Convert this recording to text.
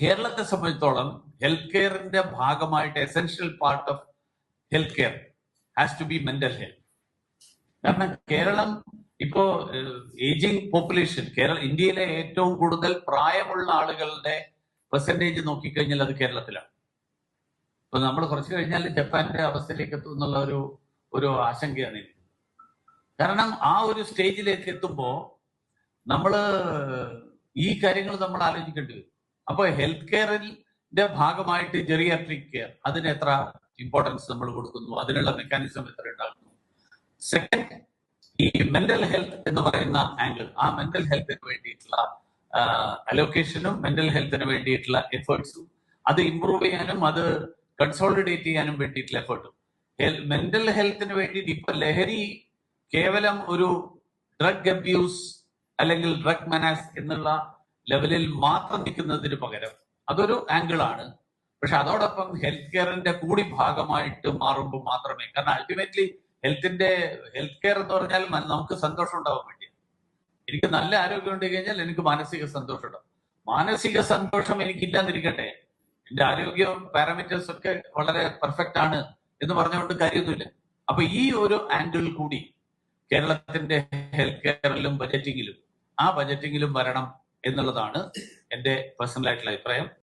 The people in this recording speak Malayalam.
കേരളത്തെ സംബന്ധിച്ചോളം ഹെൽത്ത് കെയറിന്റെ ഭാഗമായിട്ട് essential part of health care has to be mental health. കാരണം കേരളം ഇപ്പോ ഏജിങ് പോപ്പുലേഷൻ, ഇന്ത്യയിലെ ഏറ്റവും കൂടുതൽ പ്രായമുള്ള ആളുകളുടെ പെർസെന്റേജ് നോക്കിക്കഴിഞ്ഞാൽ അത് കേരളത്തിലാണ്. ഇപ്പൊ നമ്മൾ കുറച്ച് കഴിഞ്ഞാൽ ജപ്പാന്റെ അവസ്ഥയിലേക്ക് എത്തും എന്നുള്ള ഒരു ആശങ്കയാണ് എനിക്ക്. കാരണം ആ ഒരു സ്റ്റേജിലേക്ക് എത്തുമ്പോൾ നമ്മൾ ഈ കാര്യങ്ങൾ നമ്മൾ ആലോചിക്കേണ്ടി വരും. അപ്പൊ ഹെൽത്ത് കെയറിന്റെ ഭാഗമായിട്ട് ജെറിയാട്രിക് കെയർ, അതിന് എത്ര ഇമ്പോർട്ടൻസ് നമ്മൾ കൊടുക്കുന്നു, അതിനുള്ള മെക്കാനിസം എത്ര ഉണ്ടാക്കുന്നു. സെക്കൻഡ്, ഈ മെന്റൽ ഹെൽത്ത് എന്ന് പറയുന്ന ആംഗിൾ, ആ മെന്റൽ ഹെൽത്തിന് വേണ്ടിയിട്ടുള്ള അലോക്കേഷനും മെന്റൽ ഹെൽത്തിന് വേണ്ടിയിട്ടുള്ള എഫേർട്സും, അത് ഇംപ്രൂവ് ചെയ്യാനും അത് കൺസോളിഡേറ്റ് ചെയ്യാനും വേണ്ടിയിട്ടുള്ള എഫേർട്ടും. മെന്റൽ ഹെൽത്തിന് വേണ്ടിയിട്ട് ഇപ്പൊ ലഹരി കേവലം ഒരു ഡ്രഗ് അബ്യൂസ് അല്ലെങ്കിൽ ഡ്രഗ് മെനാസ് എന്നുള്ള ലെവലിൽ മാത്രം നിൽക്കുന്നതിന് പകരം അതൊരു ആംഗിളാണ്. പക്ഷെ അതോടൊപ്പം ഹെൽത്ത് കെയറിന്റെ കൂടി ഭാഗമായിട്ട് മാറുമ്പോൾ മാത്രമേ, കാരണം അൾട്ടിമേറ്റ്ലി ഹെൽത്ത് കെയർ എന്ന് പറഞ്ഞാൽ നമുക്ക് സന്തോഷം ഉണ്ടാവാൻ വേണ്ടിയാണ്. എനിക്ക് നല്ല ആരോഗ്യം ഉണ്ടെങ്കിൽ കഴിഞ്ഞാൽ എനിക്ക് മാനസിക സന്തോഷം ഉണ്ടാവും. മാനസിക സന്തോഷം എനിക്കില്ലാതിരിക്കട്ടെ, എന്റെ ആരോഗ്യം പാരാമീറ്റേഴ്സ് ഒക്കെ വളരെ പെർഫെക്റ്റ് ആണ് എന്ന് പറഞ്ഞുകൊണ്ട് കാര്യമൊന്നുമില്ല. അപ്പൊ ഈ ഒരു ആംഗിൾ കൂടി കേരളത്തിന്റെ ഹെൽത്ത് കെയറിലും ബജറ്റിങ്ങിലും വരണം എന്നുള്ളതാണ് എന്റെ പേഴ്സണൽ ആയിട്ടുള്ള അഭിപ്രായം.